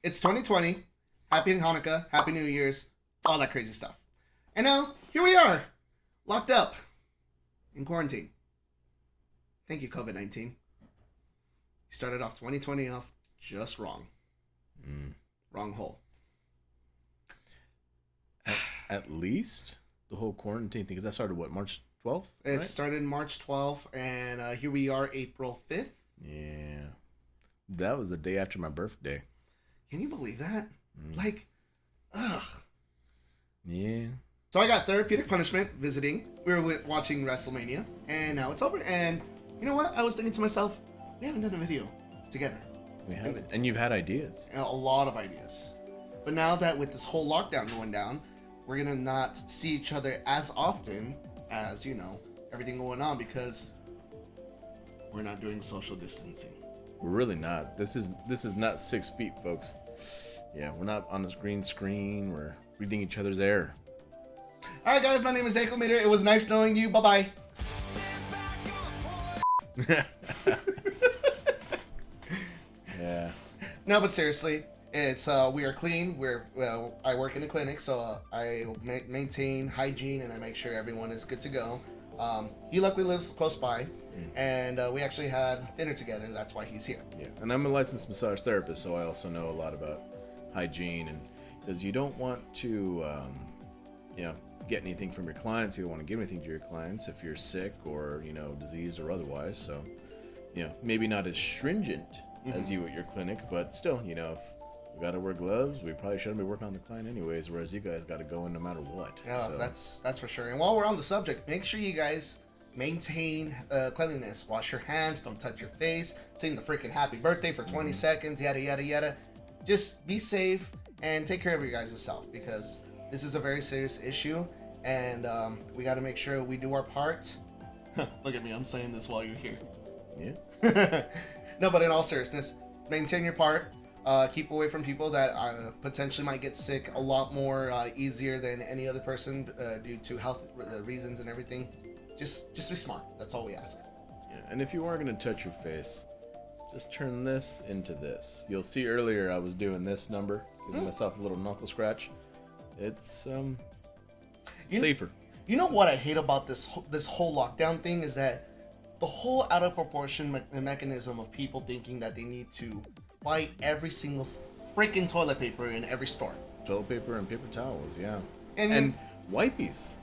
It's 2020. Happy Hanukkah. Happy New Year's. All that crazy stuff. And now, here we are. Locked up. In quarantine. Thank you, COVID-19. You started off 2020 off just wrong. Wrong hole. At least the whole quarantine thing, because that started, what, March 12th? It right? started March 12th, and here we are, April 5th. Yeah. That was the day after my birthday. Can you believe that? Like, ugh. Yeah. So I got Therapeutic Punishment visiting. We were watching WrestleMania, and now it's over. And you know what? I was thinking to myself, we haven't done a video together. We haven't. And you've had ideas. A lot of ideas. But now that with this whole lockdown going down, we're going to not see each other as often as, everything going on because we're not doing social distancing. We're really not. This is not 6 feet, folks. Yeah, we're not on this green screen. We're breathing each other's air. All right, guys, my name is Akometer. It was nice knowing you. Bye-bye. Yeah. No, but seriously, it's we are clean. I work in a clinic, so I maintain hygiene and I make sure everyone is good to go. He luckily lives close by, and we actually had dinner together. That's why he's here. Yeah, and I'm a licensed massage therapist, so I also know a lot about hygiene, and because you don't want to, get anything from your clients. You don't want to give anything to your clients if you're sick or diseased or otherwise. So, maybe not as stringent as you at your clinic, but still, if we got to wear gloves, we probably shouldn't be working on the client anyways. Whereas you guys got to go in no matter what. Yeah, so. that's for sure. And while we're on the subject, make sure you guys maintain cleanliness. Wash your hands. Don't touch your face. Sing the freaking happy birthday for 20 seconds. Yada yada yada. Just be safe and take care of your guys' self because this is a very serious issue, and we got to make sure we do our part. Look at me, I'm saying this while you're here. Yeah. No, but in all seriousness, maintain your part. Keep away from people that potentially might get sick a lot more easier than any other person due to health reasons and everything. Just be smart. That's all we ask. Yeah. And if you are going to touch your face, just turn this into this. You'll see earlier I was doing this number, giving myself a little knuckle scratch. It's safer. You know what I hate about this whole lockdown thing is that the whole out of proportion mechanism of people thinking that they need to buy every single freaking toilet paper in every store. Toilet paper and paper towels, yeah. And wipies.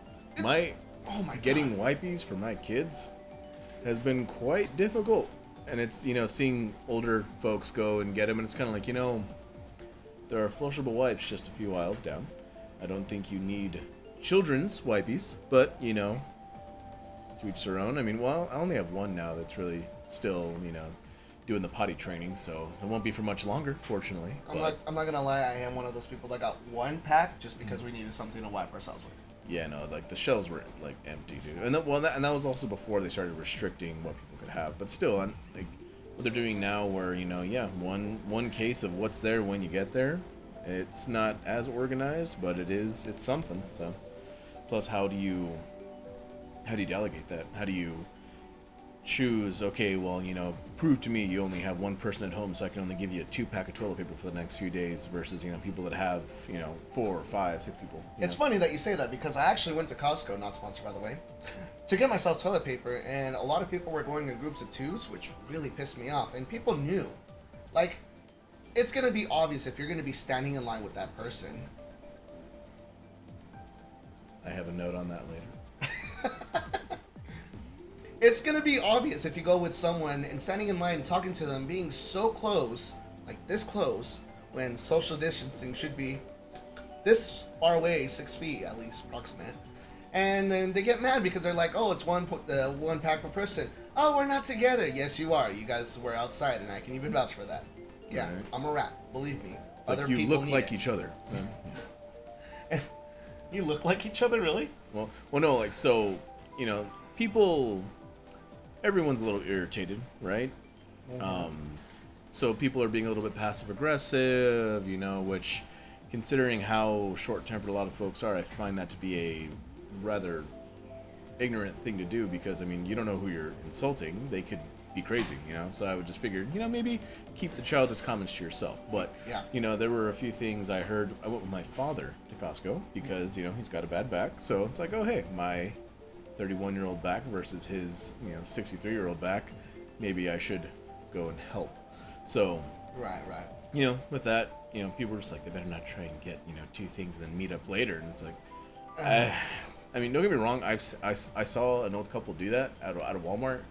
Getting wipies for my kids has been quite difficult. And it's, seeing older folks go and get them, and it's kind of like, there are flushable wipes just a few aisles down. I don't think you need children's wipies, but, to each their own. I mean, well, I only have one now that's really still, doing the potty training, so it won't be for much longer, fortunately. I'm not gonna lie, I am one of those people that got one pack just because we needed something to wipe ourselves with. Yeah, no, like the shelves were like empty, dude, and that was also before they started restricting what people could have. But still, like what they're doing now, where one case of what's there when you get there, it's not as organized, but it's something. So, plus, how do you delegate that? How do you choose, okay, well, prove to me you only have one person at home, so I can only give you a 2-pack of toilet paper for the next few days versus, people that have, 4 or 5, 6 people. It's funny that you say that because I actually went to Costco, not sponsored by the way, to get myself toilet paper, and a lot of people were going in groups of 2s, which really pissed me off, and people knew. Like, it's going to be obvious if you're going to be standing in line with that person. I have a note on that later. It's going to be obvious if you go with someone and standing in line and talking to them, being so close, like this close, when social distancing should be this far away, 6 feet at least, approximate. And then they get mad because they're like, oh, it's one pack per person. Oh, we're not together. Yes, you are. You guys were outside, and I can even vouch for that. Yeah, right. I'm a rat. Believe me. It's other like you people look like each other. You look like each other, really? Well, no, like, so, people... Everyone's a little irritated, right? Mm-hmm. So people are being a little bit passive-aggressive, which, considering how short-tempered a lot of folks are, I find that to be a rather ignorant thing to do because, you don't know who you're insulting. They could be crazy, you know. So I would just figure, you know, maybe keep the childish comments to yourself. But Yeah. you know, there were a few things I heard. I went with my father to Costco because you know he's got a bad back. So it's like, oh hey, my 31-year-old back versus his 63-year-old back. Maybe I should go and help. So Right. you know, with that, you know, people were just like, they better not try and get, you know, two things and then meet up later. And it's like, I mean, don't get me wrong. I saw an old couple do that out of Walmart.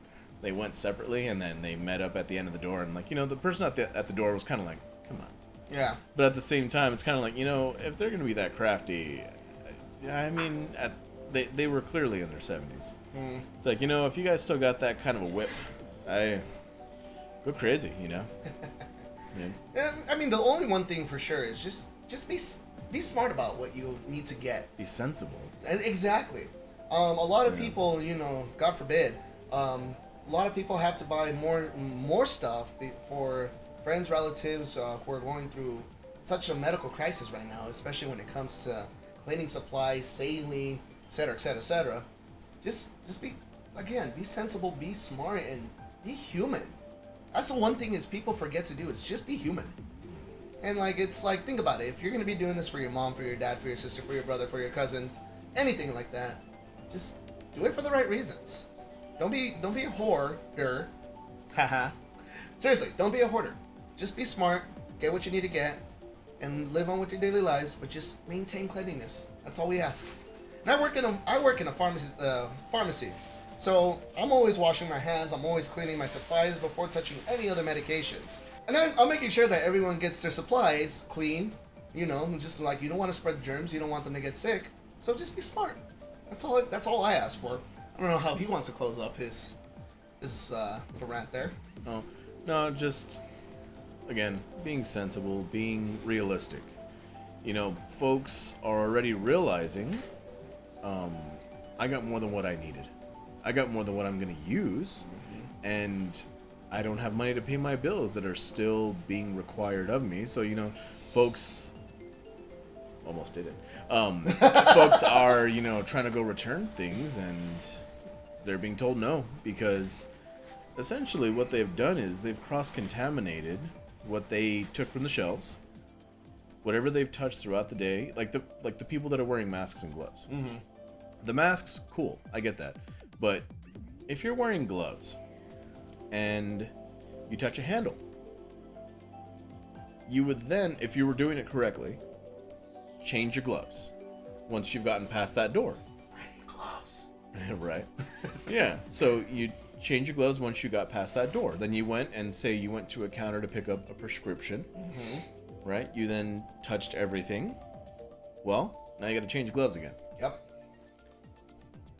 They went separately and then they met up at the end of the door. And like, you know, the person at the door was kind of like, come on. Yeah. But at the same time, it's kind of like, you know, if they're going to be that crafty, I mean, they were clearly in their 70s. It's like, you know, if you guys still got that kind of a whip, go crazy, you know. Yeah. I mean, the only one thing for sure is just be smart about what you need to get. Be sensible. Exactly. A lot of people, you know, God forbid, a lot of people have to buy more stuff for friends, relatives who are going through such a medical crisis right now, especially when it comes to cleaning supplies, saline, etc., etc., etc. Just be sensible, be smart, and be human. That's the one thing is people forget to do is just be human. And like it's like think about it. If you're gonna be doing this for your mom, for your dad, for your sister, for your brother, for your cousins, anything like that, just do it for the right reasons. Don't be a hoarder. Haha. Seriously, don't be a hoarder. Just be smart, get what you need to get, and live on with your daily lives, but just maintain cleanliness. That's all we ask. And I work in a pharmacy. So I'm always washing my hands, I'm always cleaning my supplies before touching any other medications. And I'm making sure that everyone gets their supplies clean, you know, just like you don't want to spread germs, you don't want them to get sick. So just be smart. That's all I ask for. I don't know how he wants to close up his little rant there. Oh, no, just again, being sensible, being realistic. You know, folks are already realizing I got more than what I needed. I got more than what I'm going to use, and I don't have money to pay my bills that are still being required of me. So, you know, folks almost did it. Folks are, you know, trying to go return things, and they're being told no, because essentially what they've done is they've cross-contaminated what they took from the shelves, whatever they've touched throughout the day, like the people that are wearing masks and gloves. The masks, cool, I get that. But if you're wearing gloves and you touch a handle, you would then, if you were doing it correctly, change your gloves once you've gotten past that door. Gloves. Right. Yeah. So you change your gloves once you got past that door. Then you went and say you went to a counter to pick up a prescription. Right? You then touched everything. Well, now you got to change gloves again. Yep.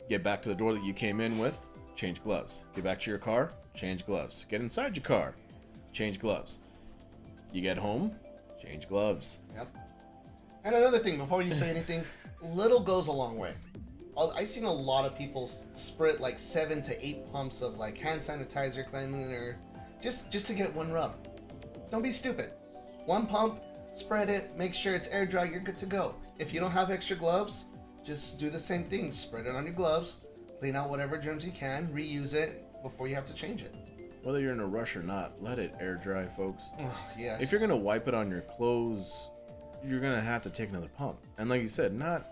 Get back to the door that you came in with, change gloves. Get back to your car, change gloves. Get inside your car, change gloves. You get home, change gloves. Yep. And another thing, before you say anything, little goes a long way. I've seen a lot of people sprit like 7 to 8 pumps of like hand sanitizer, cleaner, just to get one rub. Don't be stupid. One pump, spread it, make sure it's air dry, you're good to go. If you don't have extra gloves, just do the same thing. Spread it on your gloves, clean out whatever germs you can, reuse it before you have to change it. Whether you're in a rush or not, let it air dry, folks. Oh, yes. If you're going to wipe it on your clothes, you're going to have to take another pump. And like you said, not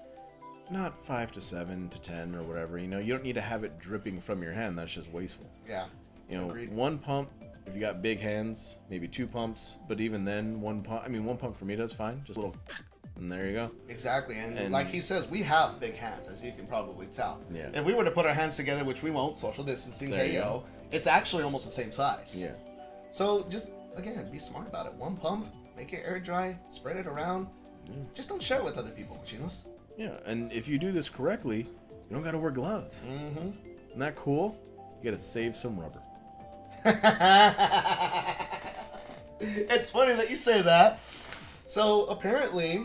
5 to 7 to 10 or whatever. You know, you don't need to have it dripping from your hand. That's just wasteful. Yeah. You know, Agreed. one pump, if you got big hands, maybe 2 pumps. But even then, one pump for me does fine. Just a little... And there you go. Exactly, and like he says, we have big hands, as you can probably tell. Yeah. If we were to put our hands together, which we won't, social distancing, it's actually almost the same size. Yeah. So just, again, be smart about it. One pump, make it air dry, spread it around. Yeah. Just don't share it with other people, chinos. Yeah, and if you do this correctly, you don't got to wear gloves. Isn't that cool? You got to save some rubber. It's funny that you say that. So apparently...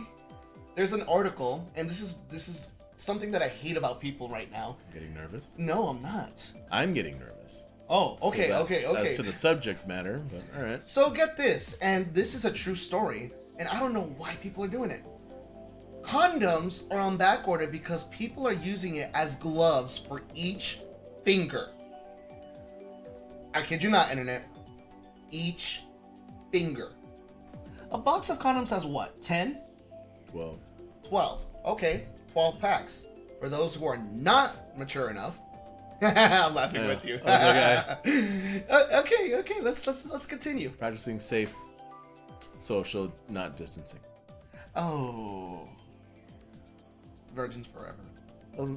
There's an article, and this is something that I hate about people right now. Getting nervous? No, I'm not. I'm getting nervous. Oh, okay. As to the subject matter, but all right. So get this, and this is a true story, and I don't know why people are doing it. Condoms are on back order because people are using it as gloves for each finger. I kid you not, internet. Each finger. A box of condoms has what? 10? 12. 12. Okay, 12 packs. For those who are not mature enough. I'm laughing with you. Okay, let's continue. Practicing safe social, not distancing. Oh. Virgins forever.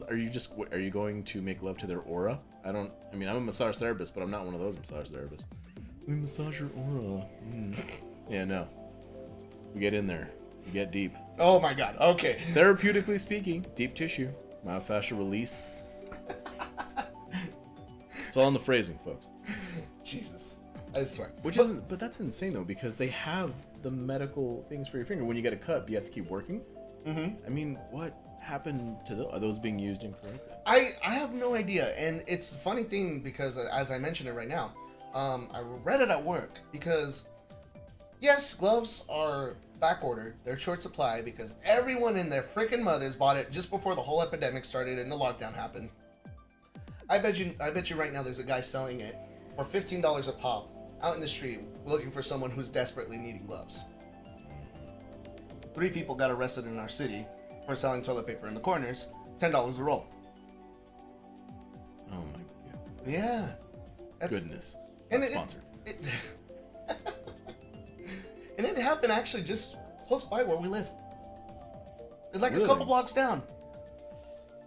Are you going to make love to their aura? I'm a massage therapist, but I'm not one of those massage therapists. We massage your aura. Yeah, no. We get in there. We get deep. Oh my god, okay. Therapeutically speaking, deep tissue, myofascial release. It's all in the phrasing, folks. Jesus. I swear. But that's insane though, because they have the medical things for your finger. When you get a cut, you have to keep working. Mm-hmm. I mean, what happened to those? Are those being used incorrectly? I have no idea, and it's a funny thing because as I mentioned it right now, I read it at work because yes, gloves are back ordered. They're short supply because everyone and their freaking mothers bought it just before the whole epidemic started and the lockdown happened. I bet you right now there's a guy selling it for $15 a pop out in the street looking for someone who's desperately needing gloves. 3 people got arrested in our city for selling toilet paper in the corners, $10 a roll. Oh my god. Yeah. Goodness. And Not sponsored. And it happened actually just close by where we live. It's like Really? a couple blocks down.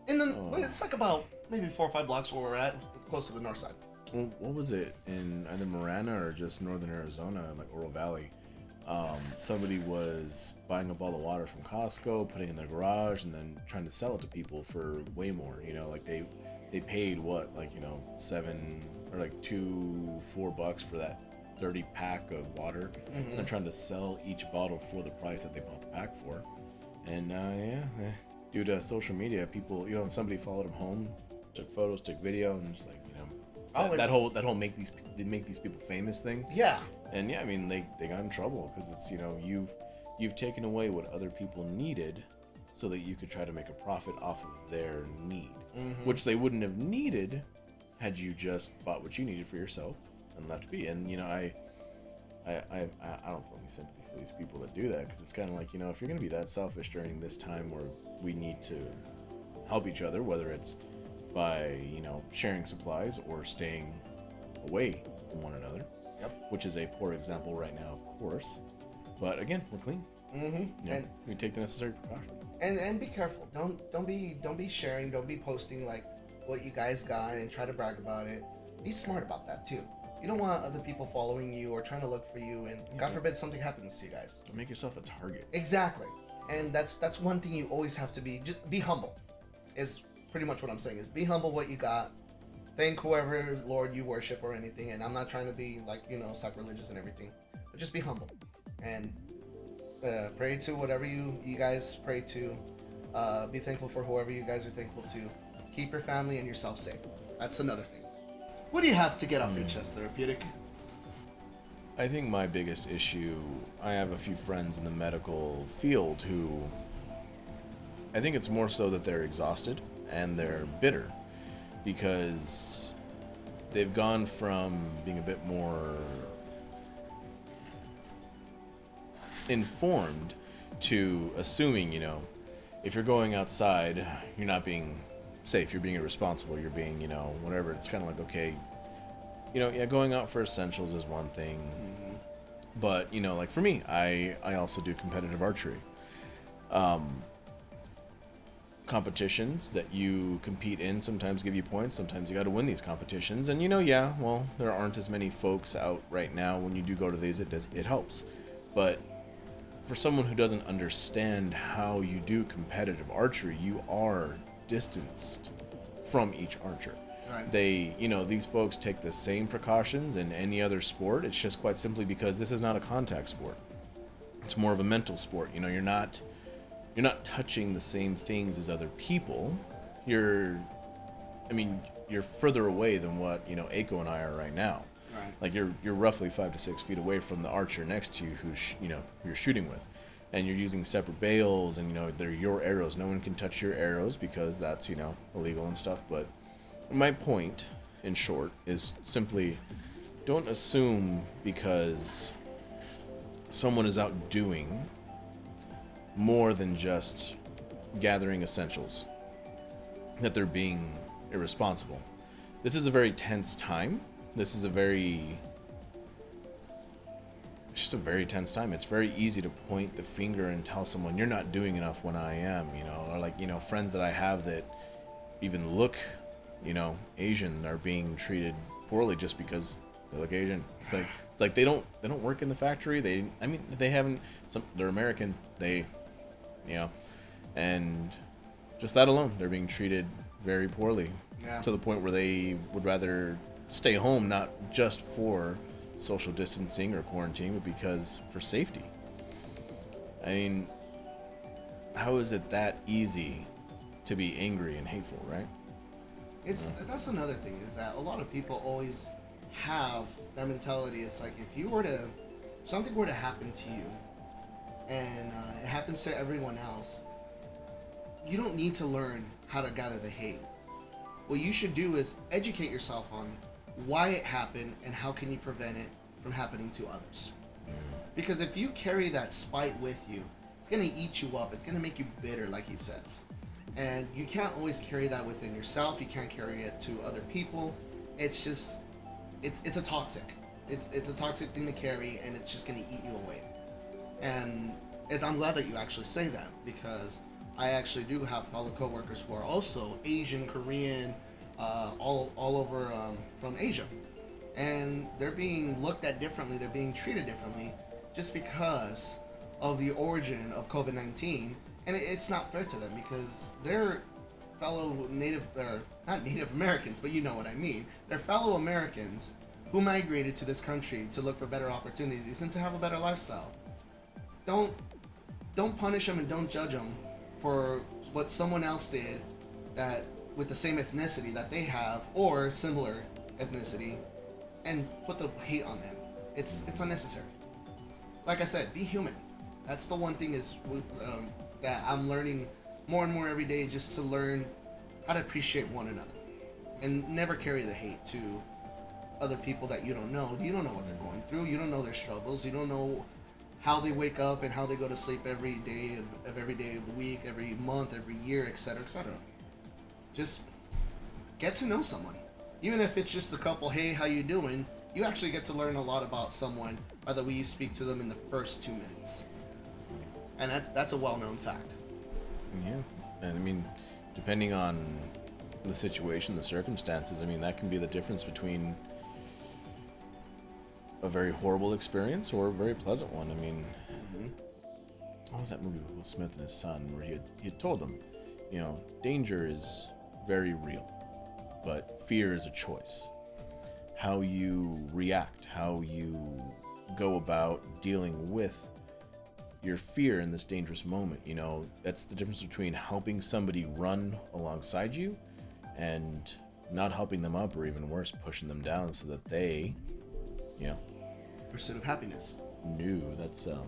It's like about maybe 4 or 5 blocks where we're at, close to the north side. Well, what was it in either Marana or just northern Arizona, like Oro Valley? Somebody was buying a bottle of water from Costco, putting it in their garage, and then trying to sell it to people for way more. Like they paid what, like $7 or like $4 for that 30 pack of water. And they're trying to sell each bottle for the price that they bought the pack for. And due to social media, people, somebody followed them home, took photos, took video, and just that whole make these people famous thing. Yeah. And yeah, I mean they got in trouble because it's you've taken away what other people needed so that you could try to make a profit off of their need, which they wouldn't have needed had you just bought what you needed for yourself and left be. And I don't feel any sympathy for these people that do that, because it's kind of like, if you're gonna be that selfish during this time where we need to help each other, whether it's by sharing supplies or staying away from one another. Yep. Which is a poor example right now, of course. But again, we're clean. And we take the necessary precautions. And be careful. Don't be sharing. Don't be posting like what you guys got and try to brag about it. Be smart about that too. You don't want other people following you or trying to look for you, and God forbid something happens to you guys. Don't make yourself a target. Exactly. And that's one thing you always have to be. Just be humble. Is pretty much what I'm saying. Is be humble what you got. Thank whoever Lord you worship or anything, and I'm not trying to be like sacrilegious and everything, but just be humble and pray to whatever you guys pray to. Be thankful for whoever you guys are thankful to. Keep your family and yourself safe. That's another thing. What do you have to get off your chest, Therapeutic? I think my biggest issue, I have a few friends in the medical field who, I think it's more so that they're exhausted and they're bitter, because they've gone from being a bit more informed to assuming, if you're going outside, you're not being safe, you're being irresponsible, you're being, whatever. It's kind of like, okay, going out for essentials is one thing, but, like for me, I also do competitive archery. Competitions that you compete in sometimes give you points, sometimes you got to win these competitions, and there aren't as many folks out right now. When you do go to these, it helps, but for someone who doesn't understand how you do competitive archery, you are distanced from each archer. Right. They, these folks take the same precautions in any other sport. It's just quite simply because this is not a contact sport. It's more of a mental sport. You're not touching the same things as other people. You're further away than what, Aiko and I are right now. Right. Like you're roughly 5 to 6 feet away from the archer next to you who's, you're shooting with. And you're using separate bales, and they're your arrows. No one can touch your arrows because that's illegal and stuff. But my point, in short, is simply don't assume because someone is out doing more than just gathering essentials that they're being irresponsible. This is a very tense time. This is it's just a very tense time. It's very easy to point the finger and tell someone you're not doing enough when I am, or like, friends that I have that even look, Asian are being treated poorly just because they look Asian. It's like they don't work in the factory. They haven't, they're American. And just that alone, they're being treated very poorly. Yeah. To the point where they would rather stay home, not just for social distancing or quarantine, but because for safety. I mean, how is it that easy to be angry and hateful, right? That's another thing, is that a lot of people always have that mentality. It's like, if something were to happen to you, and it happens to everyone else, you don't need to learn how to gather the hate. What you should do is educate yourself on why it happened and how can you prevent it from happening to others. Because if you carry that spite with you, it's going to eat you up. It's going to make you bitter, like he says. And you can't always carry that within yourself. You can't carry it to other people. It's just, it's a toxic. It's a toxic thing to carry, and it's just going to eat you away. And I'm glad that you actually say that, because I actually do have fellow coworkers who are also Asian, Korean, all over from Asia, and they're being looked at differently. They're being treated differently just because of the origin of COVID-19, and it's not fair to them, because they're fellow not Native Americans, but you know what I mean. They're fellow Americans who migrated to this country to look for better opportunities and to have a better lifestyle. Don't punish them and don't judge them for what someone else did that with the same ethnicity that they have or similar ethnicity, and put the hate on them. It's unnecessary. Like I said, be human. That's the one thing that I'm learning more and more every day, just to learn how to appreciate one another and never carry the hate to other people that you don't know. You don't know what they're going through. You don't know their struggles. You don't know how they wake up and how they go to sleep every day of every day of the week, every month, every year, etc., etc. Just get to know someone. Even if it's just a couple, hey, how you doing? You actually get to learn a lot about someone by the way you speak to them in the first 2 minutes. And that's a well-known fact. Yeah. And I mean, depending on the situation, the circumstances, I mean, that can be the difference between a very horrible experience or a very pleasant one. I mean, what was that movie with Will Smith and his son, where he had told him, danger is very real, but fear is a choice. How you react, how you go about dealing with your fear in this dangerous moment, that's the difference between helping somebody run alongside you and not helping them up, or even worse, pushing them down so that they, Pursuit of happiness. No, that's No.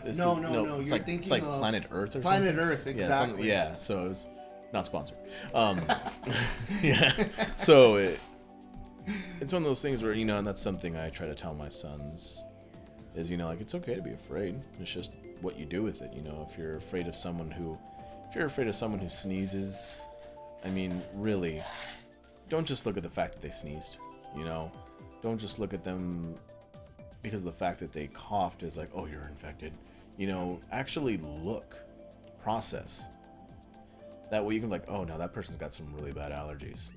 It's You're like, thinking it's like of Planet Earth or Planet something. Earth, exactly. Yeah, so it's not sponsored. Yeah, so it's one of those things where, and that's something I try to tell my sons is, like, it's okay to be afraid. It's just what you do with it. If you're afraid of someone who sneezes, I mean, really, don't just look at the fact that they sneezed. Don't just look at them because of the fact that they coughed is like, oh, you're infected. Actually look, process. That way you can be like, oh no, that person's got some really bad allergies,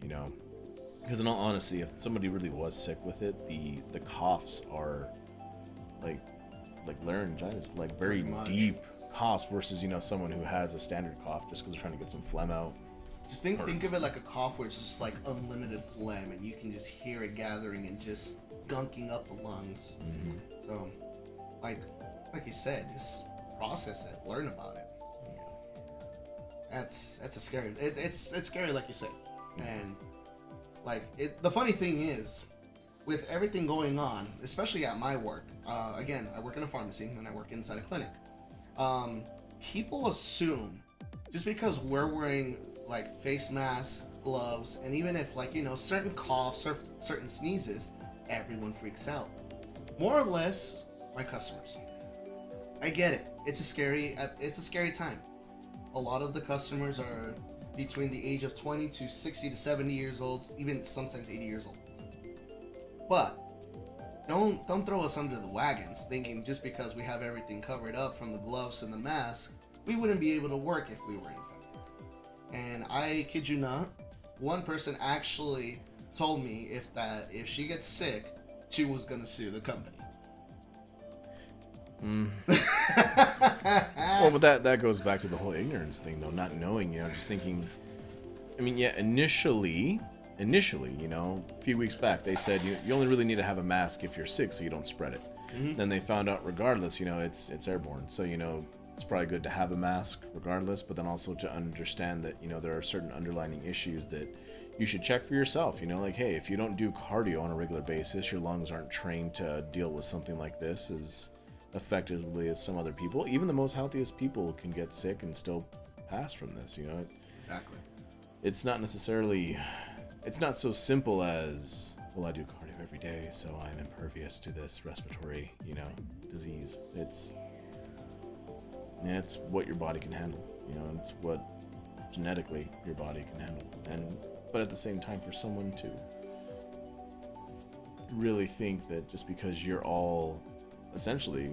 Because in all honesty, if somebody really was sick with it, the coughs are like laryngitis, like very deep coughs versus, someone who has a standard cough just because they're trying to get some phlegm out. Just think of it like a cough where it's just like unlimited phlegm, and you can just hear it gathering and just gunking up the lungs. Mm-hmm. So, like you said, just process it, learn about it. That's a scary. It's scary, like you said, and the funny thing is, with everything going on, especially at my work. Again, I work in a pharmacy and I work inside a clinic. People assume just because we're wearing like face masks, gloves, and even if certain coughs or certain sneezes, everyone freaks out. More or less, my customers. I get it. It's a scary time. A lot of the customers are between the age of 20 to 60 to 70 years old, even sometimes 80 years old. But don't throw us under the wagons thinking just because we have everything covered up from the gloves and the mask, we wouldn't be able to work if we were infected. And I kid you not, one person actually told me if she gets sick, she was gonna sue the company. Well, but that goes back to the whole ignorance thing, though, not knowing, just thinking. I mean, yeah, initially, a few weeks back, they said you only really need to have a mask if you're sick so you don't spread it. Mm-hmm. Then they found out regardless, it's airborne. So, it's probably good to have a mask regardless, but then also to understand that, there are certain underlying issues that you should check for yourself. Like, hey, if you don't do cardio on a regular basis, your lungs aren't trained to deal with something like this as effectively as some other people. Even the most healthiest people can get sick and still pass from this, Exactly. It's not so simple as, well, I do cardio every day, so I'm impervious to this respiratory, disease. It's what your body can handle, it's what genetically your body can handle. But at the same time, for someone to really think that just because you're all essentially,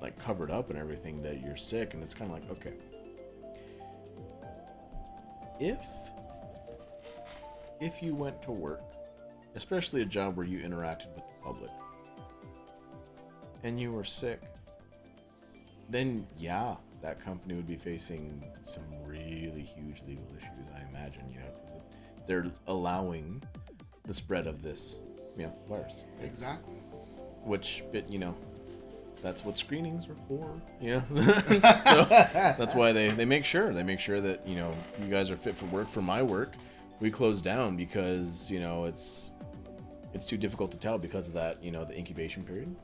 like covered up and everything, that you're sick, and it's kind of like, okay, if you went to work, especially a job where you interacted with the public, and you were sick, then yeah, that company would be facing some really huge legal issues, I imagine, because they're allowing the spread of this, virus. Exactly. Which, that's what screenings are for, So that's why they make sure that, you guys are fit for work. For my work, we closed down because, it's too difficult to tell because of that, the incubation period.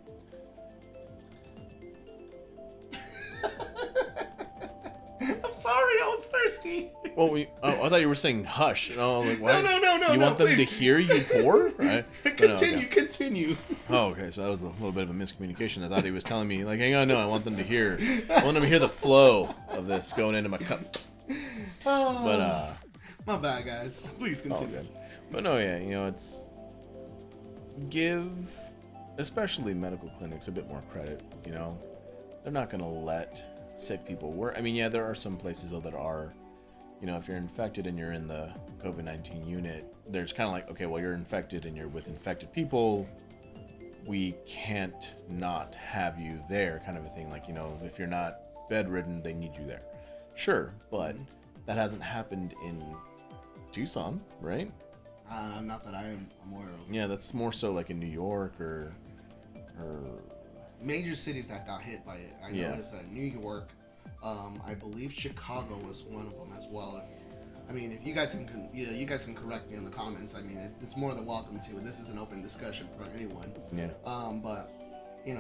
I'm sorry, I was thirsty. Well, I thought you were saying hush. No, like, why? No. You want them to hear you pour, right? Continue. Oh, okay. So that was a little bit of a miscommunication. I thought he was telling me, like, hang on, no, I want them to hear the flow of this going into my cup. Oh, But my bad, guys. Please continue. Okay. But no, yeah, it's give, especially medical clinics, a bit more credit. They're not gonna let sick people work. I mean, yeah, there are some places though that are, if you're infected and you're in the COVID-19 unit, there's kind of like, okay, well, you're infected and you're with infected people, we can't not have you there, kind of a thing. Like, if you're not bedridden, they need you there. Sure, but that hasn't happened in Tucson, right? Not that I'm aware of. Yeah, that's more so like in New York or major cities that got hit by it. I know it's New York. I believe Chicago was one of them as well. If you guys can correct me in the comments. It's more than welcome to. This is an open discussion for anyone. Yeah. But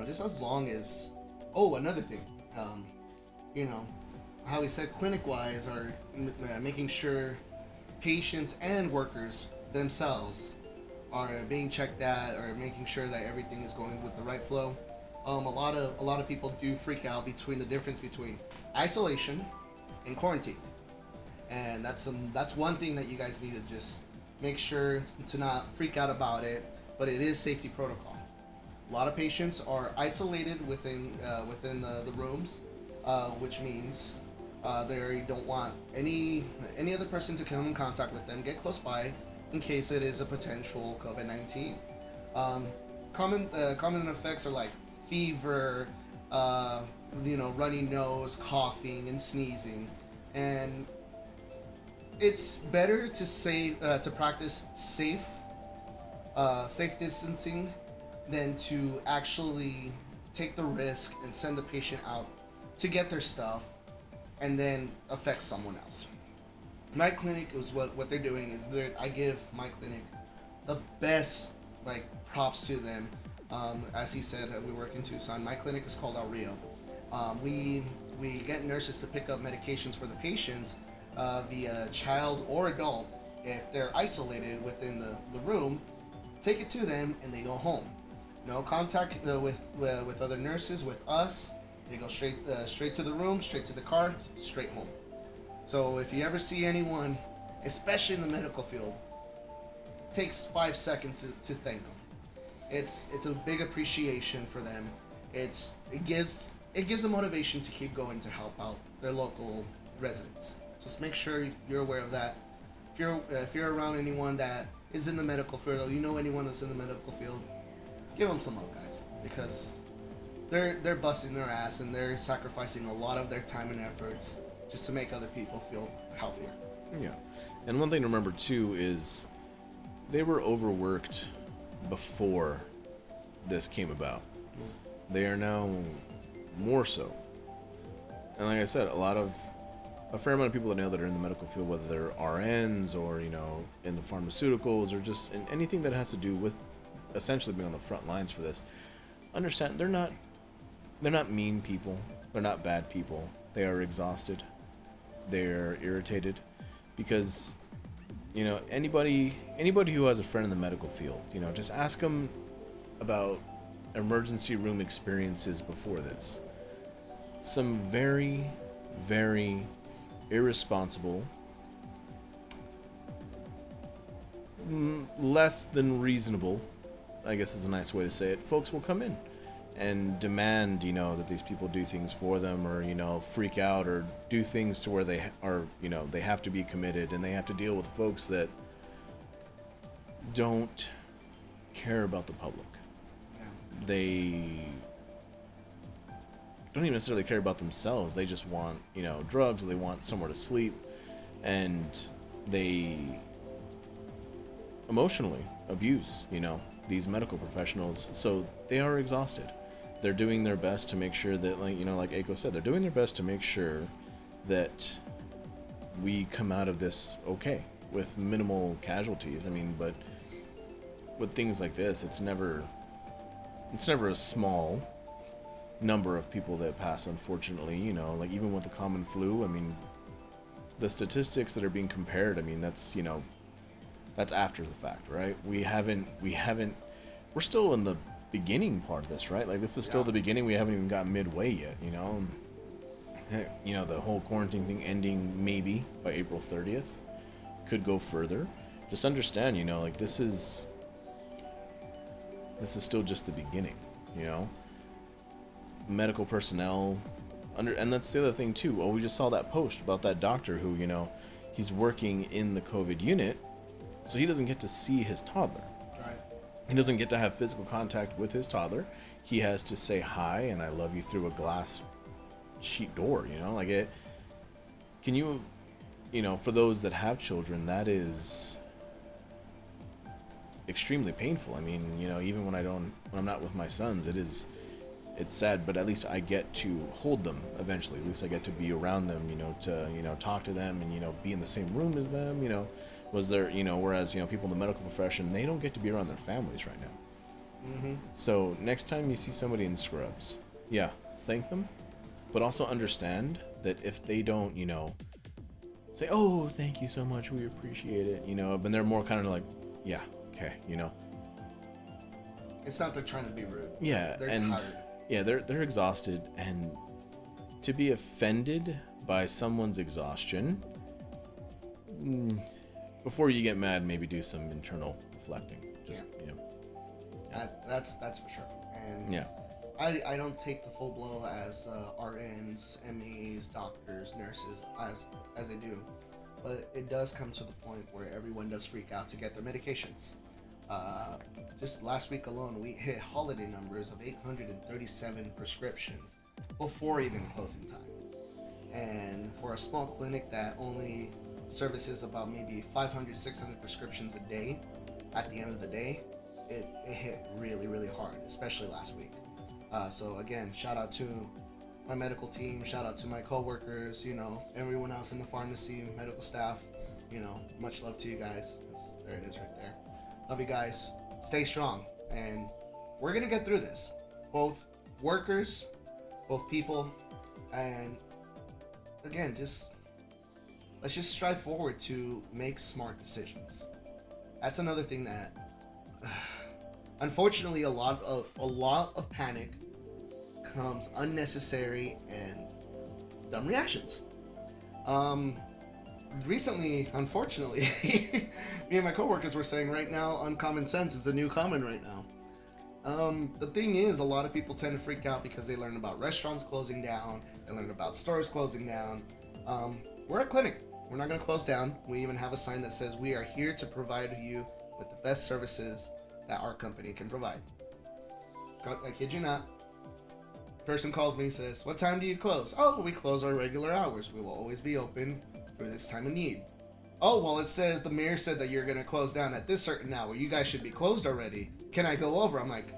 just as long as. Oh, another thing. How we said clinic-wise are making sure patients and workers themselves are being checked at, or making sure that everything is going with the right flow. A lot of people do freak out between the difference between isolation and quarantine, and that's one thing that you guys need to just make sure to not freak out about it. But it is safety protocol. A lot of patients are isolated within the rooms, which means they don't want any other person to come in contact with them, get close by, in case it is a potential COVID-19. Common effects are like fever, runny nose, coughing, and sneezing, and it's better to practice safe distancing than to actually take the risk and send the patient out to get their stuff and then affect someone else. My clinic is what they're doing is I give my clinic the best props to them. As he said, we work in Tucson. My clinic is called El Rio. We get nurses to pick up medications for the patients via child or adult if they're isolated within the room, take it to them, and they go home. No contact with other nurses, with us. They go straight to the room, straight to the car, straight home. So if you ever see anyone, especially in the medical field, it takes 5 seconds to thank them. It's a big appreciation for them. It gives them motivation to keep going to help out their local residents. Just make sure you're aware of that. If you're around anyone that is in the medical field, or you know anyone that's in the medical field, give them some love, guys, because they're busting their ass and they're sacrificing a lot of their time and efforts just to make other people feel healthier. Yeah, and one thing to remember too is they were overworked before this came about. They are now more so. And like I said, a fair amount of people that know that are in the medical field, whether they're RNs or, you know, in the pharmaceuticals or just in anything that has to do with essentially being on the front lines for this, understand they're not mean people. They're not bad people. They are exhausted. They're irritated because, you know, anybody who has a friend in the medical field, you know, just ask them about emergency room experiences before this. Some very, very irresponsible, less than reasonable, I guess is a nice way to say it, folks will come in and demand, you know, that these people do things for them, or, you know, freak out or do things to where they are, you know, they have to be committed and they have to deal with folks that don't care about the public. They don't even necessarily care about themselves. They just want, you know, drugs, or they want somewhere to sleep, and they emotionally abuse, you know, these medical professionals. So they are exhausted. They're doing their best to make sure that, like, you know, like Ako said, they're doing their best to make sure that we come out of this okay with minimal casualties. I mean, but with things like this, it's never a small number of people that pass, unfortunately. You know, like even with the common flu, I mean, the statistics that are being compared, I mean, that's, you know, that's after the fact, right? We're still in the beginning part of this, right? Like, this is still the beginning. We haven't even got midway yet, you know? You know, the whole quarantine thing ending maybe by April 30th. Could go further. Just understand, you know, like, this is still just the beginning, you know? Medical personnel, and that's the other thing too. Oh, we just saw that post about that doctor who, you know, he's working in the COVID unit, so he doesn't get to see his toddler. Right. He doesn't get to have physical contact with his toddler. He has to say hi and I love you through a glass sheet door, you know? Like, it, can you know, for those that have children, that is extremely painful. I mean, you know, even when I'm not with my sons, it's sad, but at least I get to hold them eventually. At least I get to be around them, you know, to, you know, talk to them and, you know, be in the same room as them, you know. Whereas, you know, people in the medical profession, they don't get to be around their families right now. Mm-hmm. So next time you see somebody in scrubs, yeah, thank them, but also understand that if they don't, you know, say, oh, thank you so much, we appreciate it, you know, but they're more kind of like, yeah, okay, you know. It's not they're trying to be rude. Yeah, they're and tired. Yeah, they're exhausted, and to be offended by someone's exhaustion, before you get mad, maybe do some internal reflecting. Just, you know. That's for sure. And yeah, I don't take the full blow as RNs, MEs, doctors, nurses as I do, but it does come to the point where everyone does freak out to get their medications. Just last week alone, we hit holiday numbers of 837 prescriptions before even closing time. And for a small clinic that only services about maybe 500, 600 prescriptions a day, at the end of the day, it hit really, really hard, especially last week. So again, shout out to my medical team, shout out to my coworkers, you know, everyone else in the pharmacy, medical staff, you know, much love to you guys. There it is right there. Love you guys. Stay strong. And we're going to get through this. Both workers, both people, and again, let's just strive forward to make smart decisions. That's another thing that unfortunately, a lot of panic comes unnecessary and dumb reactions. Recently, unfortunately, me and my coworkers were saying right now, uncommon sense is the new common right now. The thing is, a lot of people tend to freak out because they learn about restaurants closing down, they learn about stores closing down. We're a clinic. We're not going to close down. We even have a sign that says we are here to provide you with the best services that our company can provide. I kid you not. Person calls me and says, "What time do you close?" "Oh, we close our regular hours. We will always be open for this time of need." "Oh, well, it says the mayor said that you're going to close down at this certain hour. You guys should be closed already. Can I go over?" I'm like,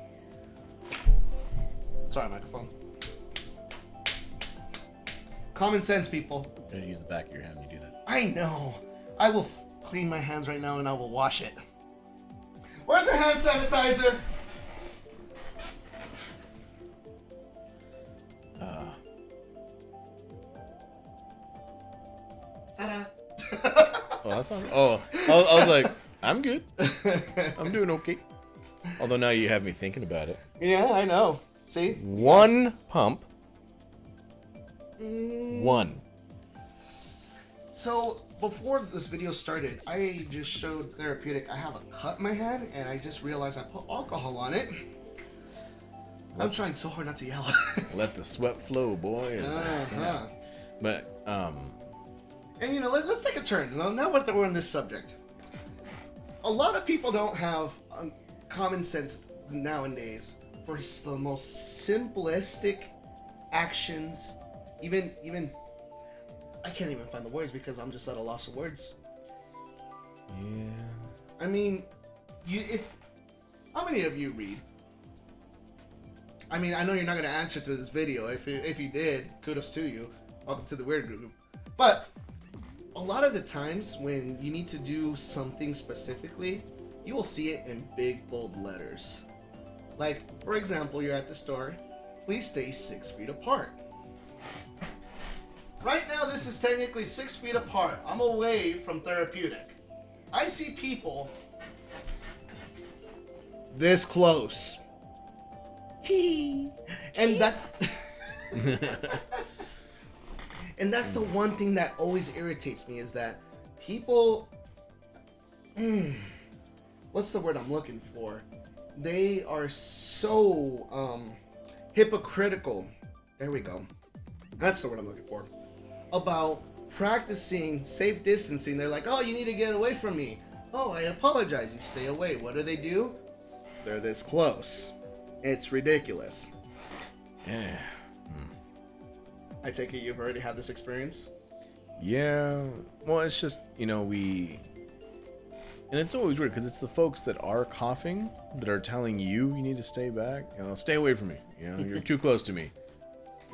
sorry, microphone. Common sense, people. You gotta use the back of your hand when you do that. I know. I will clean my hands right now and I will wash it. Where's the hand sanitizer? Ta-da. Oh, that's not. Oh, I was like, I'm good. I'm doing okay. Although now you have me thinking about it. Yeah, I know. See? One pump. One. So, before this video started, I just showed Therapeutic. I have a cut in my hand, and I just realized I put alcohol on it. I'm trying so hard not to yell. Let the sweat flow, boys. But, And you know, let's take a turn. Now that we're on this subject, a lot of people don't have common sense nowadays for the most simplistic actions. Even I can't even find the words because I'm just at a loss of words. yeah. I mean, how many of you read? I mean, I know you're not gonna answer through this video. If you did, kudos to you. Welcome to the weird group. But a lot of the times when you need to do something specifically, you will see it in big bold letters. Like, for example, you're at the store. Please stay 6 feet apart. Right now, this is technically 6 feet apart. I'm away from Therapeutic. I see people this close. And that's and that's the one thing that always irritates me is that people what's the word I'm looking for? They are so hypocritical. There we go. That's the word I'm looking for. About practicing safe distancing. They're like, "Oh, you need to get away from me." "Oh, I apologize." You stay away. What do? They're this close. It's ridiculous. Yeah. I take it you've already had this experience? Yeah. Well, it's just, and it's always weird because it's the folks that are coughing that are telling you need to stay back. Stay away from me. You're too close to me.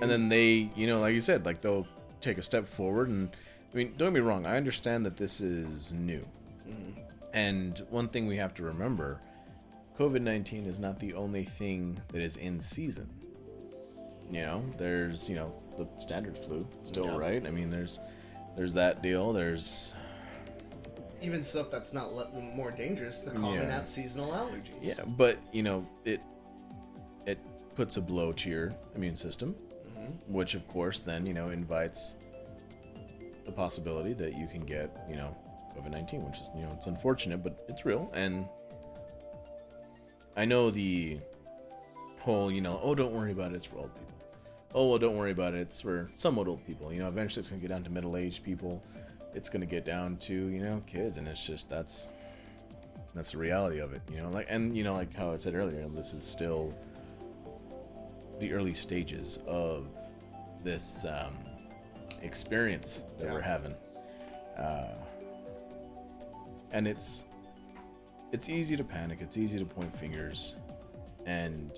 And then they, like you said, like they'll take a step forward. And I mean, don't get me wrong. I understand that this is new. Mm-hmm. And one thing we have to remember, COVID-19 is not the only thing that is in season. There's, the standard flu still, right? I mean, there's that deal. There's even stuff that's not more dangerous than common out seasonal allergies. Yeah, but it puts a blow to your immune system, which of course then invites the possibility that you can get COVID-19, which is it's unfortunate, but it's real. And I know the whole oh, don't worry about it, it's for old people. Oh, well, don't worry about it, it's for somewhat old people. Eventually it's gonna get down to middle-aged people. It's gonna get down to kids, and it's just that's the reality of it. Like how I said earlier, this is still the early stages of this experience that we're having, and it's easy to panic. It's easy to point fingers, and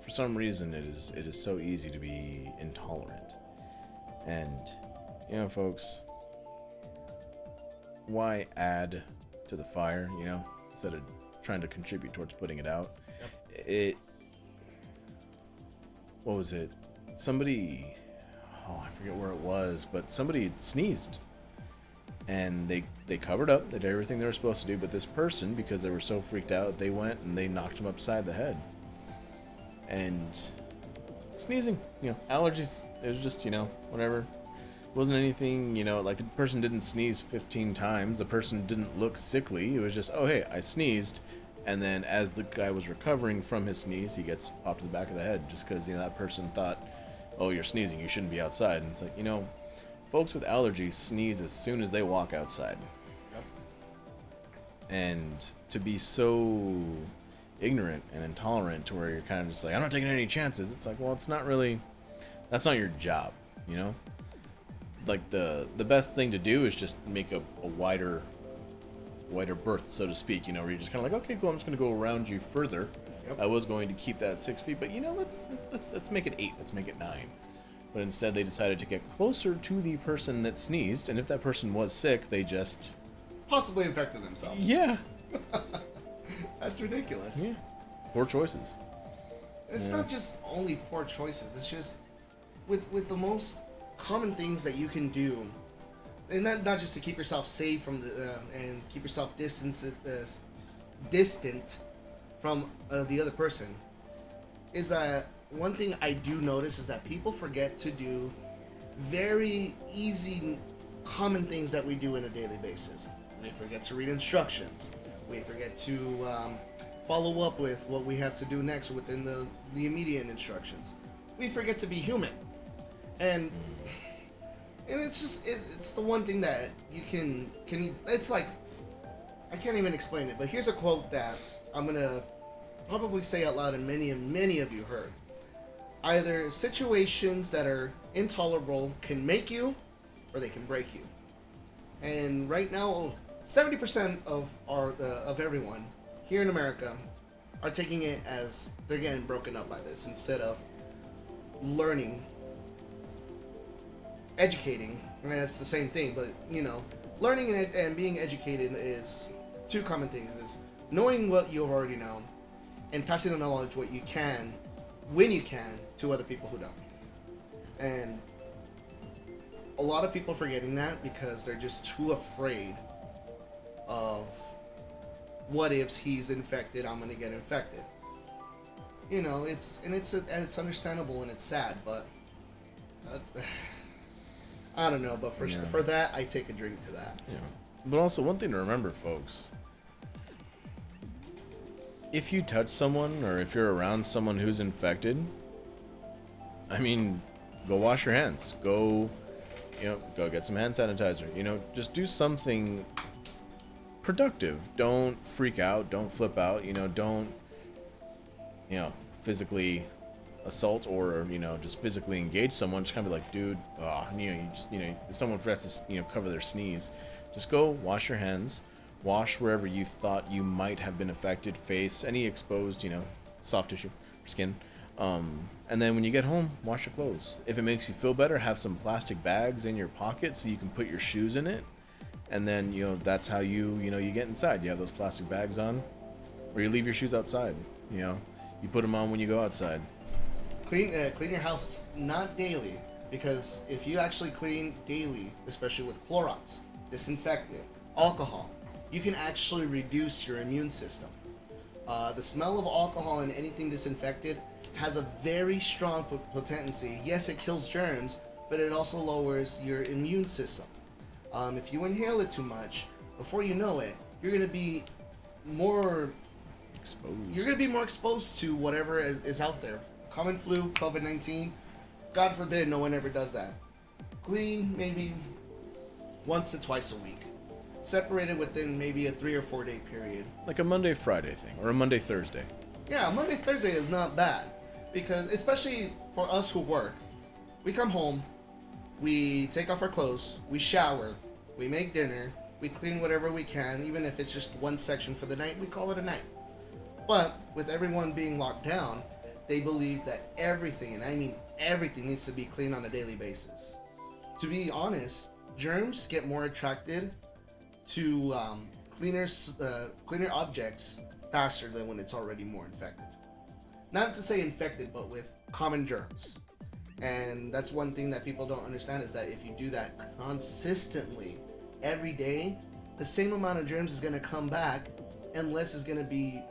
for some reason it is so easy to be intolerant. And folks, why add to the fire? Instead of trying to contribute towards putting it out. Yep. What was it? Somebody, I forget where it was, but somebody sneezed. and they covered up. They did everything they were supposed to do. But this person, because they were so freaked out, they went and they knocked him upside the head. And sneezing, allergies. It was just, whatever. It wasn't anything, like the person didn't sneeze 15 times. The person didn't look sickly. It was just, oh, hey, I sneezed. And then as the guy was recovering from his sneeze, he gets popped in the back of the head just because, that person thought, oh, you're sneezing, you shouldn't be outside. And it's like, folks with allergies sneeze as soon as they walk outside. Yep. And to be so ignorant and intolerant to where you're kind of just like, I'm not taking any chances. It's like, well, it's not really, that's not your job, Like the best thing to do is just make a wider berth, so to speak, where you're just kind of like, okay, cool, I'm just going to go around you further. Yep. I was going to keep that 6 feet, but let's make it 8, let's make it 9. But instead they decided to get closer to the person that sneezed, and if that person was sick, they just possibly infected themselves. Yeah. That's ridiculous. Yeah. Poor choices. It's not just only poor choices. It's just with the most common things that you can do, and not just to keep yourself safe from the and keep yourself distant from the other person, is that one thing I do notice is that people forget to do very easy, common things that we do on a daily basis. We forget to read instructions. We forget to follow up with what we have to do next within the immediate instructions. We forget to be human. And it's just, it's the one thing that you can it's like, I can't even explain it, but here's a quote that I'm going to probably say out loud, and many of you heard. Either situations that are intolerable can make you, or they can break you. And right now, 70% of of everyone here in America are taking it as they're getting broken up by this, instead of learning, educating. I mean, it's the same thing, but learning and being educated is two common things: is knowing what you already know, and passing the knowledge what you can, when you can, to other people who don't. And a lot of people are forgetting that because they're just too afraid of, what if he's infected, I'm gonna get infected. It's understandable and it's sad, but I don't know. But for that, I take a drink to that. Yeah. But also, one thing to remember, folks: if you touch someone, or if you're around someone who's infected, go wash your hands. Go get some hand sanitizer. Just do something productive. Don't freak out. Don't flip out. Don't physically assault or just physically engage someone. Just kind of be like, dude, if someone forgets to cover their sneeze, just go wash your hands. Wash wherever you thought you might have been affected, face, any exposed, soft tissue or skin. And then when you get home, wash your clothes. If it makes you feel better, have some plastic bags in your pocket so you can put your shoes in it. And then, that's how you get inside. You have those plastic bags on, or you leave your shoes outside. You put them on when you go outside. Clean your house, not daily, because if you actually clean daily, especially with Clorox, disinfectant, alcohol, you can actually reduce your immune system. The smell of alcohol and anything disinfected has a very strong potency. Yes, it kills germs, but it also lowers your immune system. If you inhale it too much, before you know it, you're going to be more exposed. You're going to be more exposed to whatever is out there. Common flu, COVID-19. God forbid no one ever does that. Clean maybe once to twice a week. Separated within maybe a 3 or 4 day period. Like a Monday-Friday thing, or a Monday-Thursday. Yeah, Monday-Thursday is not bad. Because, especially for us who work, we come home, we take off our clothes, we shower, we make dinner, we clean whatever we can, even if it's just one section for the night, we call it a night. But, with everyone being locked down, they believe that everything, and I mean everything, needs to be cleaned on a daily basis. To be honest, germs get more attracted to cleaner objects faster than when it's already more infected. Not to say infected, but with common germs. And that's one thing that people don't understand, is that if you do that consistently every day, the same amount of germs is going to come back, and less is going to be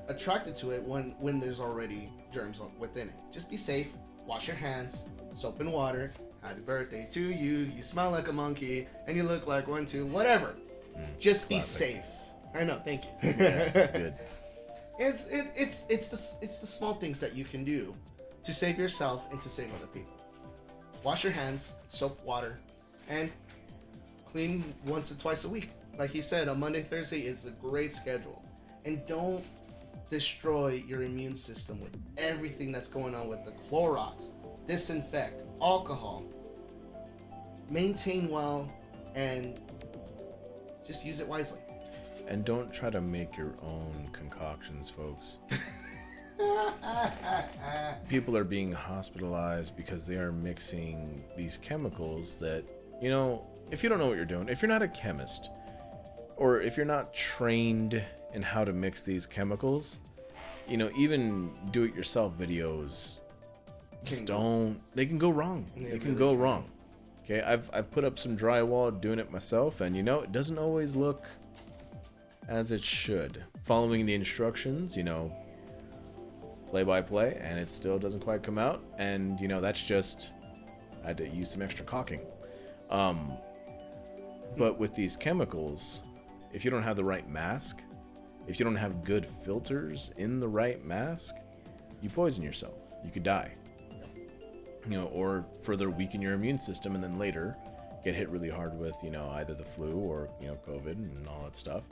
attracted to it when there's already germs within it. Just be safe. Wash your hands, soap and water. Happy birthday to you. You smell like a monkey, and you look like one too. Whatever. Just be safe. I know. Thank you. Yeah, that's good. It's the small things that you can do to save yourself and to save other people. Wash your hands, soap, water, and clean once or twice a week. Like he said, on Monday, Thursday is a great schedule. And don't destroy your immune system with everything that's going on with the Clorox, disinfect, alcohol. Maintain well and just use it wisely. And don't try to make your own concoctions, folks. People are being hospitalized because they are mixing these chemicals that, you know, if you don't know what you're doing, if you're not a chemist, or if you're not trained in how to mix these chemicals, you know, even do-it-yourself videos just don't, they can go wrong. They can go wrong. Okay, I've put up some drywall doing it myself, and you know, it doesn't always look as it should. Following the instructions, you know, play by play, and it still doesn't quite come out, and you know, that's just, I had to use some extra caulking. But with these chemicals, if you don't have the right mask, if you don't have good filters in the right mask, you poison yourself. You could die. You know, or further weaken your immune system, and then later get hit really hard with, you know, either the flu or, you know, COVID and all that stuff.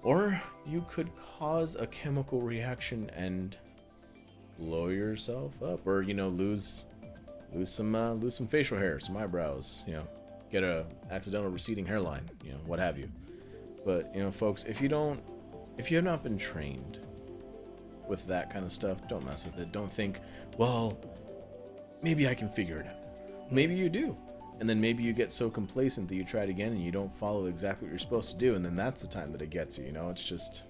Or you could cause a chemical reaction and blow yourself up, or, you know, lose some facial hair, some eyebrows, you know, get a accidental receding hairline, you know, what have you. But, you know, folks, if you have not been trained with that kind of stuff, don't mess with it. Don't think, well, maybe I can figure it out. Maybe you do. And then maybe you get so complacent that you try it again and you don't follow exactly what you're supposed to do, and then that's the time that it gets you, you know? It's just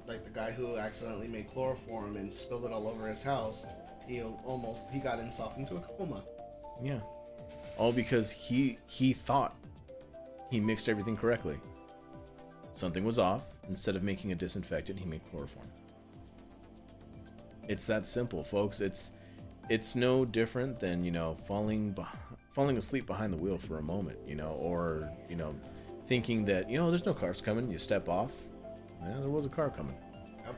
like the guy who accidentally made chloroform and spilled it all over his house. He got himself into a coma. Yeah. All because he thought he mixed everything correctly. Something was off. Instead of making a disinfectant, he made chloroform. It's that simple, folks. It's no different than, you know, falling asleep behind the wheel for a moment, you know, or, you know, thinking that, you know, there's no cars coming. You step off. Yeah, there was a car coming. Yep.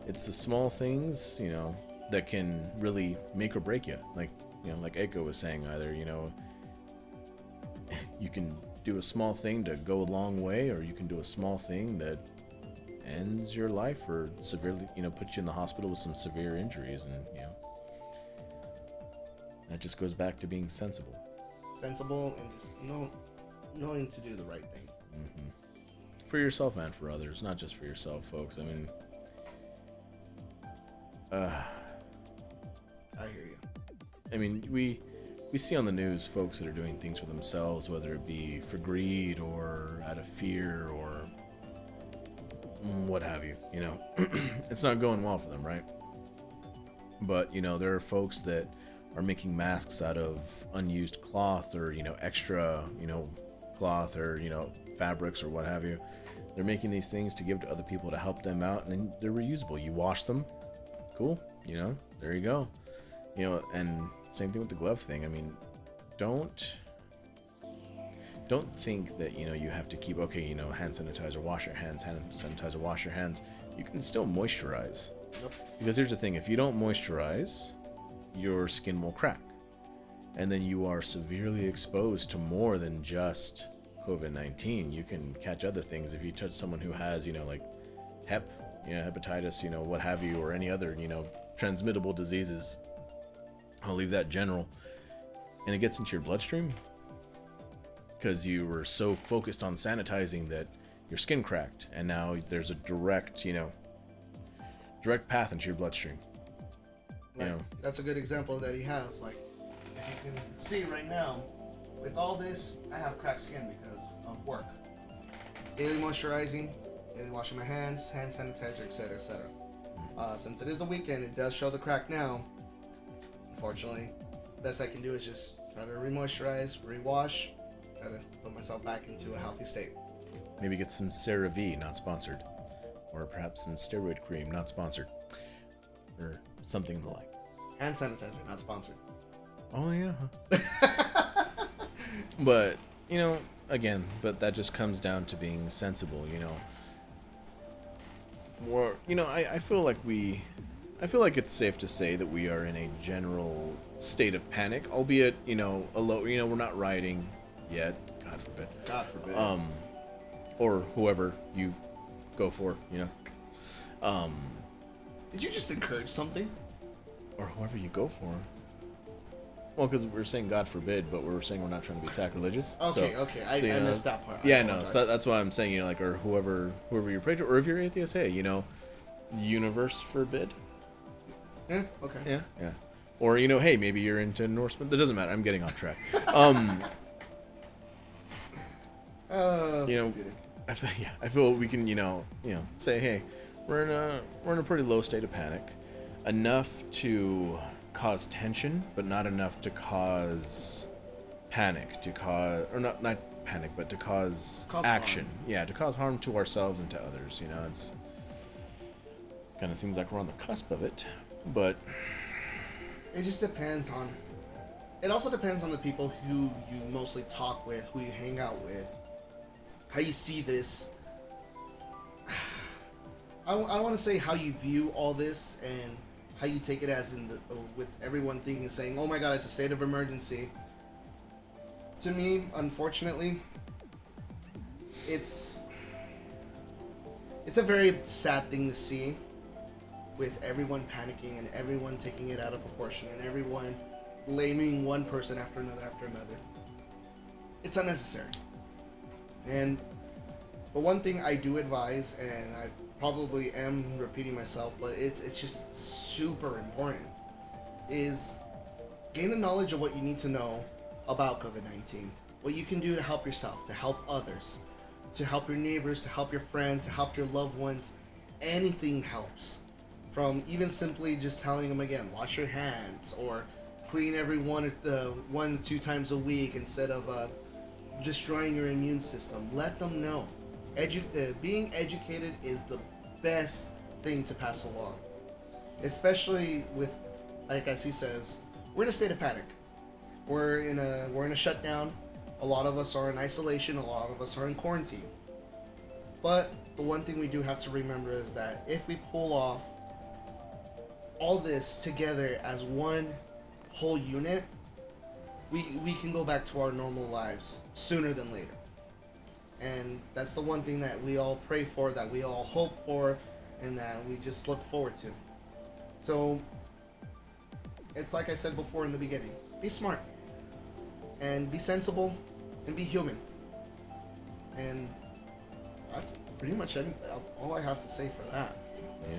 It's the small things, you know, that can really make or break you. Like, you know, like Eiko was saying, either, you know, you can do a small thing to go a long way, or you can do a small thing that ends your life or severely, you know, puts you in the hospital with some severe injuries. And, you know, that just goes back to being sensible and just knowing to do the right thing. Mm-hmm. For yourself and for others, not just for yourself, folks. I mean, I hear you. I mean, we see on the news folks that are doing things for themselves, whether it be for greed or out of fear or what have you, you know. It's not going well for them, right? But, you know, there are folks that are making masks out of unused cloth, or, you know, extra, you know, cloth, or, you know, fabrics or what have you. They're making these things to give to other people to help them out, and then they're reusable. You wash them, cool, you know, there you go. You know, and same thing with the glove thing. I mean, don't think that, you know, you have to keep, okay, you know, hand sanitizer, wash your hands, hand sanitizer, wash your hands. You can still moisturize. Yep. Because here's the thing, if you don't moisturize, your skin will crack. And then you are severely exposed to more than just COVID-19. You can catch other things if you touch someone who has, you know, like hepatitis, you know, what have you, or any other, you know, transmittable diseases. I'll leave that general. And it gets into your bloodstream because you were so focused on sanitizing that your skin cracked, and now there's a direct path into your bloodstream. Like, you know, that's a good example that he has. Like, if you can see right now, with all this, I have cracked skin because of work. Daily moisturizing, daily washing my hands, hand sanitizer, etc., etc. Since it is a weekend, it does show the crack now. Unfortunately, best I can do is just try to re-moisturize, re-wash, Gotta put myself back into a healthy state. Maybe get some CeraVe, not sponsored. Or perhaps some steroid cream, not sponsored. Or something the like. Hand sanitizer, not sponsored. Oh, yeah. But, you know, again, but that just comes down to being sensible, you know. Or, you know, I feel like it's safe to say that we are in a general state of panic, albeit, you know, we're not rioting yet, God forbid. God forbid. Or whoever you go for, you know. Did you just encourage something? Or whoever you go for. Well, because we're saying God forbid, but we're saying we're not trying to be sacrilegious. Okay, so, okay. I missed that part. Yeah, no. So that's why I'm saying, you know, like, or whoever you pray to, or if you're atheist, hey, you know, universe forbid. Yeah. Okay. Yeah. Or, you know, hey, maybe you're into Norseman. That doesn't matter. I'm getting off track. You know, I feel we can, you know, say, hey, we're in a pretty low state of panic, enough to cause tension, but not enough to cause panic, or not panic, but to cause action. Harm. Yeah, to cause harm to ourselves and to others. You know, it's kind of seems like we're on the cusp of it, but it just depends on. It also depends on the people who you mostly talk with, who you hang out with, how you see this. I want to say how you view all this and how you take it as with everyone thinking, saying, oh my god, it's a state of emergency. To me, unfortunately, it's a very sad thing to see, with everyone panicking and everyone taking it out of proportion and everyone blaming one person after another. It's unnecessary. But one thing I do advise, and I probably am repeating myself, but it's just super important, is gain the knowledge of what you need to know about COVID-19. What you can do to help yourself, to help others, to help your neighbors, to help your friends, to help your loved ones. Anything helps. From even simply just telling them again, wash your hands, or clean every 1-2 times a week instead of destroying your immune system. Let them know. Being educated is the best thing to pass along, especially with, like as he says, we're in a state of panic. We're in a shutdown. A lot of us are in isolation. A lot of us are in quarantine. But the one thing we do have to remember is that if we pull off all this together as one whole unit, we can go back to our normal lives sooner than later. And that's the one thing that we all pray for, that we all hope for, and that we just look forward to. So, it's like I said before in the beginning, be smart, and be sensible, and be human. And that's pretty much all I have to say for that. Yeah.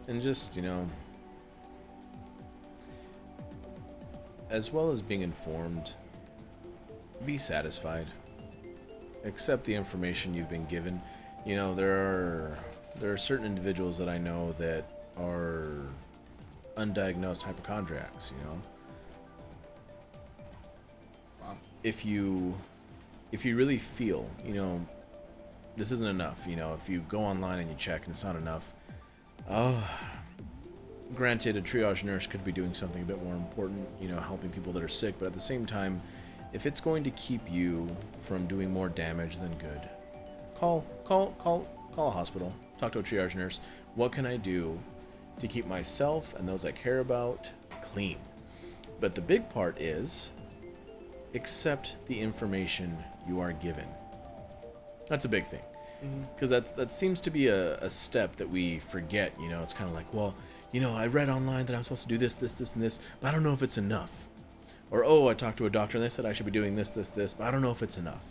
And just, you know, as well as being informed, be satisfied. Accept the information you've been given. You know, there are certain individuals that I know that are undiagnosed hypochondriacs, you know. Wow. If you really feel, you know, this isn't enough, you know, if you go online and you check and it's not enough, granted, a triage nurse could be doing something a bit more important, you know, helping people that are sick, but at the same time, if it's going to keep you from doing more damage than good, call a hospital, talk to a triage nurse. What can I do to keep myself and those I care about clean? But the big part is accept the information you are given. That's a big thing, because that seems to be a step that we forget. You know, it's kind of like, well, you know, I read online that I'm supposed to do this, and this, but I don't know if it's enough. Or, oh, I talked to a doctor and they said I should be doing this, but I don't know if it's enough.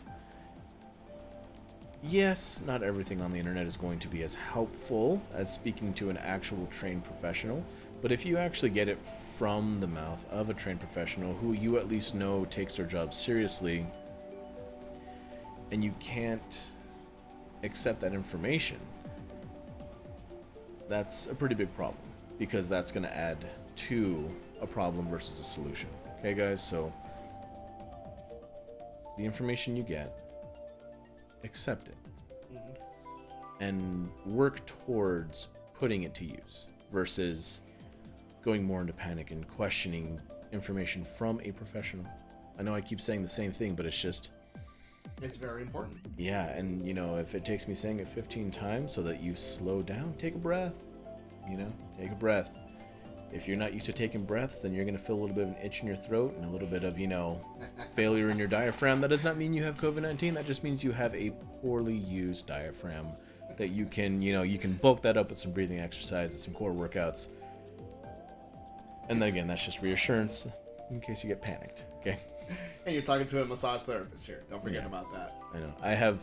Yes, not everything on the internet is going to be as helpful as speaking to an actual trained professional, but if you actually get it from the mouth of a trained professional who you at least know takes their job seriously, and you can't accept that information, that's a pretty big problem, because that's going to add to a problem versus a solution. Okay, guys, so the information you get, accept it, and work towards putting it to use versus going more into panic and questioning information from a professional. I know I keep saying the same thing, but it's very important. Yeah, and if it takes me saying it 15 times so that you slow down, take a breath. Take a breath. If you're not used to taking breaths, then you're going to feel a little bit of an itch in your throat and a little bit of, failure in your diaphragm. That does not mean you have COVID-19. That just means you have a poorly used diaphragm that you can bulk that up with some breathing exercises, some core workouts. And then again, that's just reassurance in case you get panicked, okay? And you're talking to a massage therapist here. Don't forget about that. I know. I have,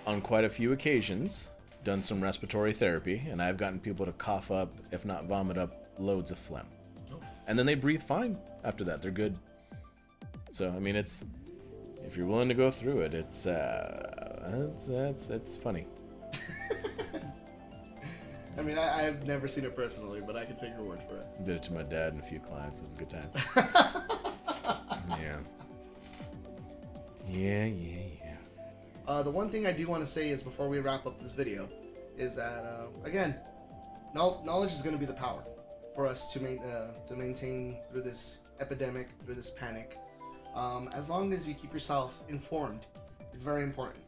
on quite a few occasions, done some respiratory therapy, and I've gotten people to cough up, if not vomit up, loads of phlegm. And then they breathe fine after that. They're good. So, I mean, if you're willing to go through it, it's funny. I mean, I've never seen it personally, but I can take your word for it. Did it to my dad and a few clients. It was a good time. Yeah. The one thing I do want to say is before we wrap up this video is that, again, knowledge is going to be the power for us to maintain through this epidemic, through this panic. As long as you keep yourself informed, it's very important.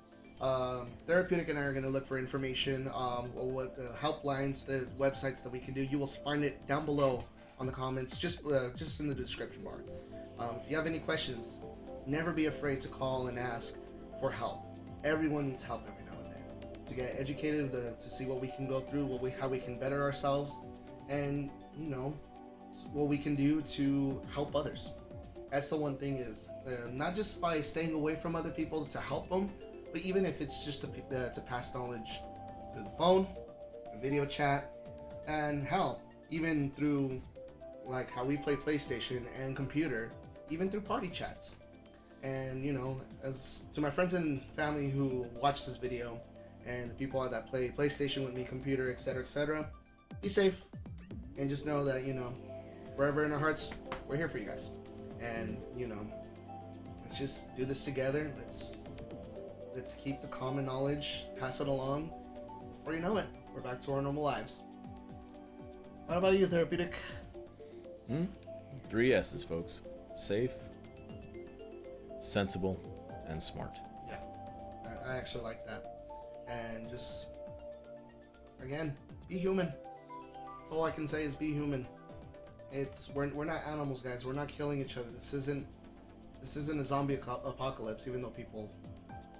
Therapeutic and I are going to look for information, what helplines, the websites that we can do. You will find it down below on the comments, just in the description bar. If you have any questions, never be afraid to call and ask for help. Everyone needs help every now and then to get educated, to see what we can go through, how we can better ourselves, and what we can do to help others. That's the one thing is not just by staying away from other people to help them, but even if it's just to pass knowledge through the phone, video chat, and hell, even through like how we play PlayStation and computer, even through party chats. And as to my friends and family who watch this video, and the people that play PlayStation with me, computer, etc., be safe, and just know that forever in our hearts, we're here for you guys. And let's just do this together. Let's keep the common knowledge, pass it along. Before you know it, we're back to our normal lives. What about you, Therapeutic? 3 S's, folks. Safe, sensible, and smart. Yeah, I actually like that. And just, again, be human. That's all I can say is be human. We're not animals, guys. We're not killing each other. This isn't a zombie apocalypse, even though people,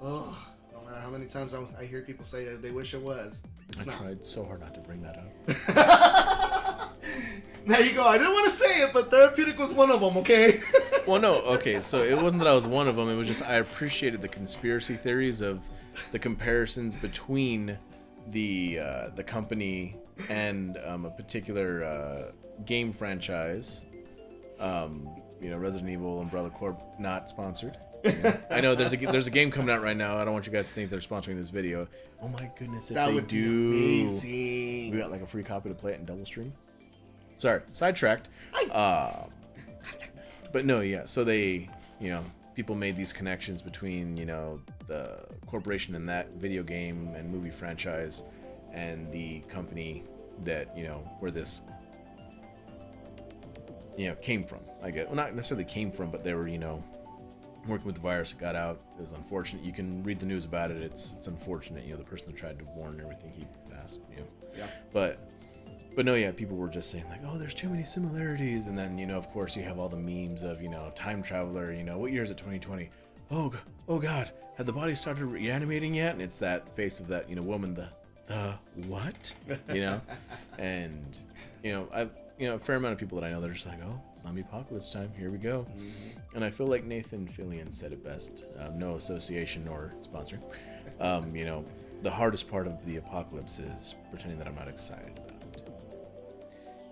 no matter how many times I hear people say they wish it was. It's not. I tried so hard not to bring that up. There you go. I didn't want to say it, but Therapeutic was one of them, okay? Well, no, okay. So it wasn't that I was one of them. It was just I appreciated the conspiracy theories of the comparisons between the company and a particular game franchise. Resident Evil Umbrella Corp, not sponsored. I know there's a game coming out right now. I don't want you guys to think they're sponsoring this video. Oh my goodness, if that they would do, be amazing. We got like a free copy to play it in double stream. Sorry, sidetracked. But no, yeah. So they, people made these connections between, the corporation in that video game and movie franchise and the company that, where this, came from. I guess, well, not necessarily came from, but they were, working with the virus. It got out. It was unfortunate. You can read the news about it. It's unfortunate. The person that tried to warn everything, he passed. Yeah. But no, yeah, people were just saying like, oh, there's too many similarities. And then, of course, you have all the memes of, time traveler, what year is it, 2020? Oh God, have the body started reanimating yet? And it's that face of that, woman, the what? And, a fair amount of people that I know, they're just like, oh, zombie apocalypse time, here we go. And I feel like Nathan Fillion said it best, no association nor sponsor. The hardest part of the apocalypse is pretending that I'm not excited about it.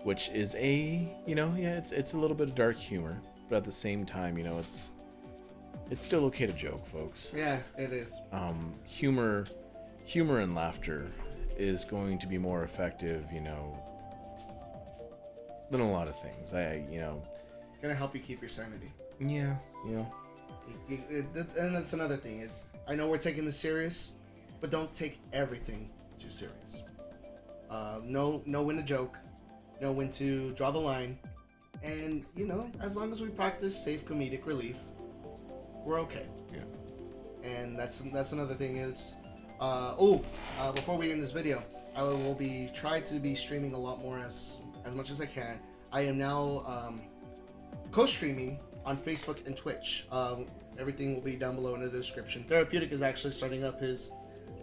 Which is it's a little bit of dark humor, but at the same time, it's still okay to joke, folks. Yeah, it is. Humor and laughter is going to be more effective, than a lot of things. It's gonna help you keep your sanity. Yeah, And that's another thing is, I know we're taking this serious, but don't take everything too serious. Know when to joke, know when to draw the line, and as long as we practice safe comedic relief, we're okay. Yeah. And that's another thing is, before we end this video, I will try to be streaming a lot more as much as I can. I am now co-streaming on Facebook and Twitch. Everything will be down below in the description. Therapeutic is actually starting up his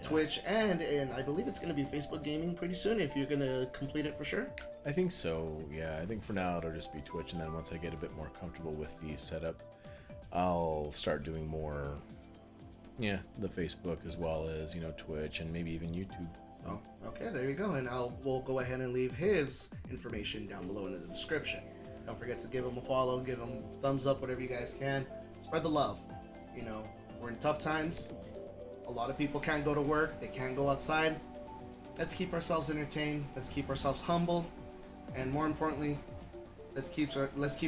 Twitch, and I believe it's going to be Facebook Gaming pretty soon, if you're going to complete it for sure. I think so, yeah. I think for now it'll just be Twitch, and then once I get a bit more comfortable with the setup, I'll start doing more, the Facebook as well as, Twitch and maybe even YouTube. Oh, okay, there you go. And we'll go ahead and leave his information down below in the description. Don't forget to give him a follow, give him a thumbs up, whatever you guys can. Spread the love. We're in tough times. A lot of people can't go to work. They can't go outside. Let's keep ourselves entertained. Let's keep ourselves humble. And more importantly, let's keep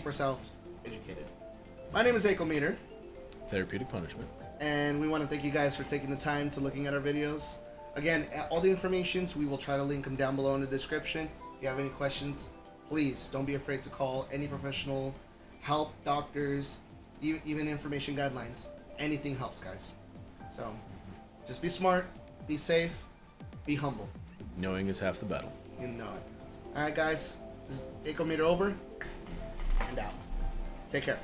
ourselves educated. My name is Akometer. Therapeutic Punishment. And we want to thank you guys for taking the time to looking at our videos. Again, all the informations, we will try to link them down below in the description. If you have any questions, please don't be afraid to call any professional help, doctors, even information guidelines. Anything helps, guys. So just be smart, be safe, be humble. Knowing is half the battle. You know it. Alright, guys, this is Akometer over and out. Take care.